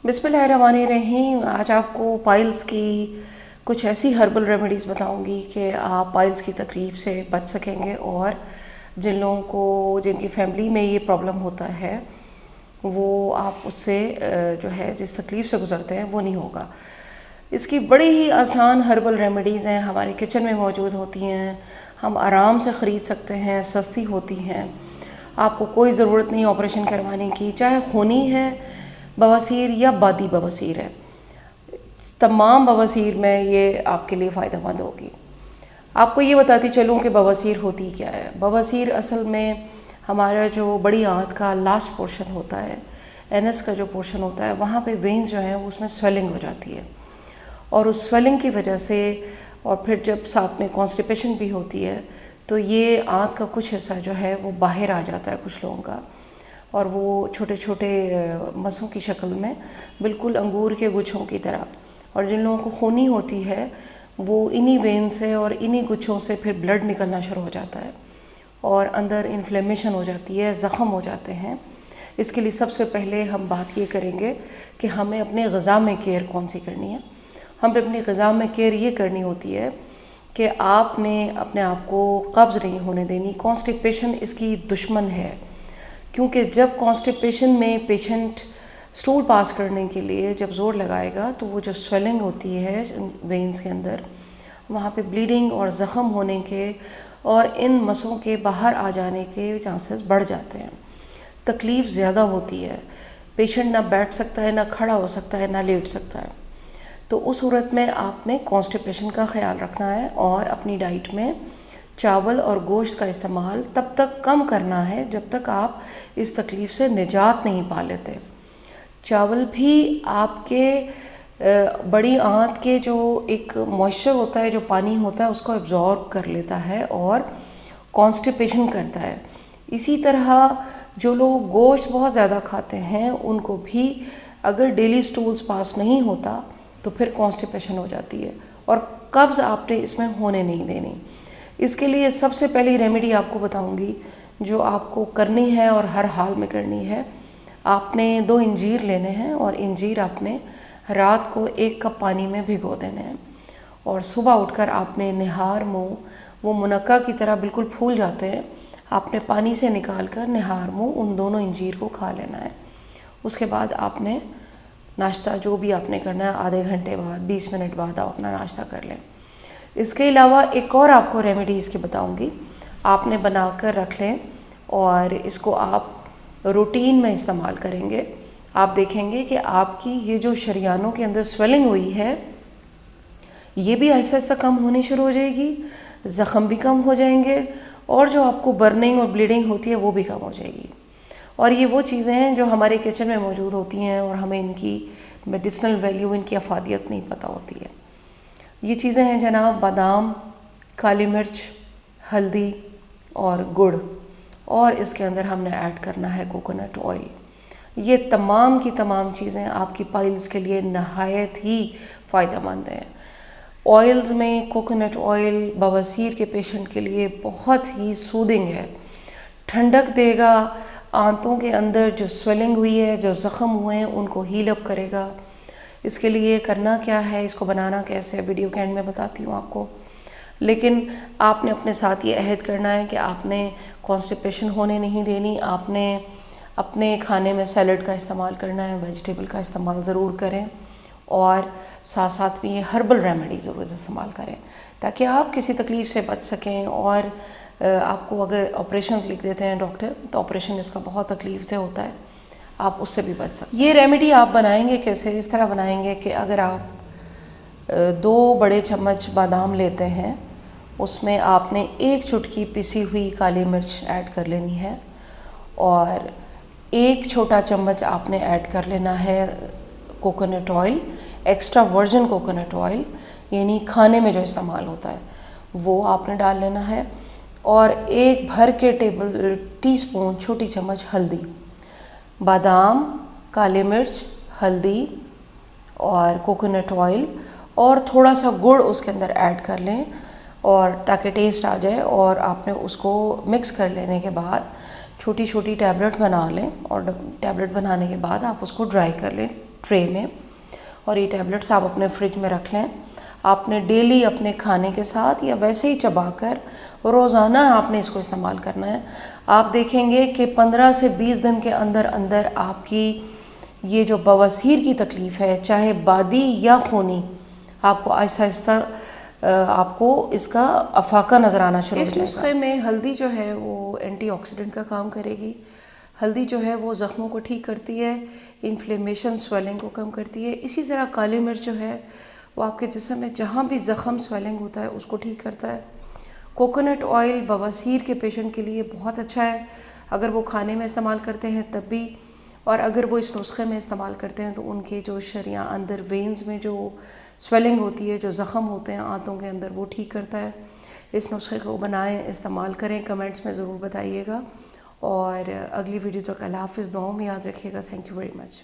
बिस्मिल्लाहिर्रहमानिर्रहीम। आज आपको पाइल्स की कुछ ऐसी हर्बल रेमेडीज़ बताऊंगी कि आप पाइल्स की तकलीफ़ से बच सकेंगे और जिन लोगों को जिनकी फैमिली में ये प्रॉब्लम होता है वो आप उससे जो है जिस तकलीफ़ से गुज़रते हैं वो नहीं होगा। इसकी बड़ी ही आसान हर्बल रेमेडीज़ हैं, हमारे किचन में मौजूद होती हैं, हम आराम से ख़रीद सकते हैं, सस्ती होती हैं। आपको कोई ज़रूरत नहीं ऑपरेशन करवाने की, चाहे खूनी है बवासीर या बादी बवासीर है, तमाम बवासीर में ये आपके लिए फ़ायदेमंद होगी। आपको ये बताती चलूँ कि बवासीर होती क्या है। बवासीर असल में हमारा जो बड़ी आंत का लास्ट पोर्शन होता है, एनस का जो पोर्शन होता है, वहाँ पे वेन्स जो हैं उसमें स्वेलिंग हो जाती है और उस स्वेलिंग की वजह से और फिर जब साथ में कॉन्स्टिपेशन भी होती है तो ये आंत का कुछ हिस्सा जो है वो बाहर आ जाता है कुछ लोगों का, और वो छोटे छोटे मसों की शक्ल में बिल्कुल अंगूर के गुच्छों की तरह। और जिन लोगों को खूनी होती है वो इन्हीं वेन से और इन्हीं गुच्छों से फिर ब्लड निकलना शुरू हो जाता है और अंदर इन्फ्लेमेशन हो जाती है, ज़ख़म हो जाते हैं। इसके लिए सबसे पहले हम बात ये करेंगे कि हमें अपने ग़िज़ा में केयर कौन सी करनी है। हमें अपनी ग़िज़ा में केयर ये करनी होती है कि आपने अपने आप को कब्ज़ नहीं होने देनी। कॉन्स्टिपेशन इसकी दुश्मन है, क्योंकि जब कॉन्स्टिपेशन में पेशेंट स्टूल पास करने के लिए जब ज़ोर लगाएगा तो वो जो स्वेलिंग होती है वेन्स के अंदर, वहाँ पे ब्लीडिंग और ज़ख़म होने के और इन मसों के बाहर आ जाने के चांसेस बढ़ जाते हैं। तकलीफ़ ज़्यादा होती है, पेशेंट ना बैठ सकता है, ना खड़ा हो सकता है, ना लेट सकता है। तो उस सूरत में आपने कॉन्स्टिपेशन का ख्याल रखना है और अपनी डाइट में चावल और गोश्त का इस्तेमाल तब तक कम करना है जब तक आप इस तकलीफ़ से निजात नहीं पा लेते। चावल भी आपके बड़ी आंत के जो एक मॉइस्चर होता है, जो पानी होता है, उसको एब्जॉर्ब कर लेता है और कॉन्स्टिपेशन करता है। इसी तरह जो लोग गोश्त बहुत ज़्यादा खाते हैं उनको भी अगर डेली स्टूल्स पास नहीं होता तो फिर कॉन्स्टिपेशन हो जाती है और कब्ज़ आपने इसमें होने नहीं देनी। इसके लिए सबसे पहली रेमेडी आपको बताऊंगी जो आपको करनी है और हर हाल में करनी है। आपने 2 इंजीर लेने हैं और इंजीर आपने रात को 1 कप पानी में भिगो देने हैं और सुबह उठकर आपने निहार मुँह, वो मुनक्का की तरह बिल्कुल फूल जाते हैं, आपने पानी से निकाल कर निहार मुँह उन दोनों इंजीर को खा लेना है। उसके बाद आपने नाश्ता जो भी आपने करना है, आधे घंटे बाद 20 मिनट बाद आप अपना नाश्ता कर लें। इसके अलावा एक और आपको रेमेडी इसकी बताऊंगी, आपने बना कर रख लें और इसको आप रूटीन में इस्तेमाल करेंगे। आप देखेंगे कि आपकी ये जो शरियानों के अंदर स्वेलिंग हुई है ये भी आहिस्ता आहिस्ता कम होनी शुरू हो जाएगी, ज़ख़म भी कम हो जाएंगे और जो आपको बर्निंग और ब्लीडिंग होती है वो भी कम हो जाएगी। और ये वो चीज़ें हैं जो हमारे किचन में मौजूद होती हैं और हमें इनकी मेडिसिनल वैल्यू, इनकी अफादियत नहीं पता होती है। ये चीज़ें हैं जनाब बादाम, काली मिर्च, हल्दी और गुड़, और इसके अंदर हमने ऐड करना है कोकोनट ऑयल। ये तमाम की तमाम चीज़ें आपकी पाइल्स के लिए नहायत ही फ़ायदेमंद हैं। ऑयल्स में कोकोनट ऑयल बवासीर के पेशेंट के लिए बहुत ही सूदिंग है, ठंडक देगा, आंतों के अंदर जो स्वेलिंग हुई है, जो ज़ख़म हुए हैं उनको हील अप करेगा। इसके लिए करना क्या है, इसको बनाना कैसे है, वीडियो के एंड में बताती हूँ आपको। लेकिन आपने अपने साथ ये अहद करना है कि आपने कॉन्स्टिपेशन होने नहीं देनी। आपने अपने खाने में सैलड का इस्तेमाल करना है, वेजिटेबल का इस्तेमाल ज़रूर करें और साथ साथ में ये हर्बल रेमेडी ज़रूर इस्तेमाल करें ताकि आप किसी तकलीफ़ से बच सकें। और आपको अगर ऑपरेशन लिख देते हैं डॉक्टर तो ऑपरेशन इसका बहुत तकलीफ़ से होता है, आप उससे भी बच सकते हैं। ये रेमेडी आप बनाएंगे कैसे, इस तरह बनाएंगे कि अगर आप 2 बड़े चम्मच बादाम लेते हैं उसमें आपने 1 चुटकी पिसी हुई काली मिर्च ऐड कर लेनी है और 1 छोटा चम्मच आपने ऐड कर लेना है coconut oil, extra virgin coconut oil, यानी खाने में जो इस्तेमाल होता है वो आपने डाल लेना है। और 1 भर के टीस्पून छोटी चम्मच हल्दी, बादाम, काली मिर्च, हल्दी और कोकोनट ऑयल और थोड़ा सा गुड़ उसके अंदर ऐड कर लें और ताकि टेस्ट आ जाए। और आपने उसको मिक्स कर लेने के बाद छोटी छोटी टैबलेट बना लें और टैबलेट बनाने के बाद आप उसको ड्राई कर लें ट्रे में, और ये टैबलेट्स आप अपने फ्रिज में रख लें। आपने डेली अपने खाने के साथ या वैसे ही चबाकर रोज़ाना आपने इसको इस्तेमाल करना है। आप देखेंगे कि 15 से 20 दिन के अंदर अंदर आपकी ये जो बवासीर की तकलीफ़ है, चाहे बादी या खूनी, आपको आहिस्ता आहिस्ता आपको इसका अफाका नज़र आना शुरू हो जाएगा। इस नुस्खे में हल्दी जो है वो एंटीऑक्सीडेंट का काम करेगी। हल्दी जो है वो ज़ख्मों को ठीक करती है, इन्फ्लेमेशन स्वेलिंग को कम करती है। इसी तरह काली मिर्च जो है वो आपके जिस्म में जहाँ भी ज़ख़म स्वेलिंग होता है उसको ठीक करता है। कोकोनट ऑयल बवासीर के पेशेंट के लिए बहुत अच्छा है, अगर वो खाने में इस्तेमाल करते हैं तब भी, और अगर वो इस नुस्खे में इस्तेमाल करते हैं तो उनके जो शरियाँ अंदर वेन्स में जो स्वेलिंग होती है, जो ज़ख़म होते हैं आंतों के अंदर, वो ठीक करता है। इस नुस्खे को बनाएं, इस्तेमाल करें, कमेंट्स में ज़रूर बताइएगा। और अगली वीडियो तक अल्लाह हाफ़िज़, दुआओं में याद रखिएगा। Thank you very much.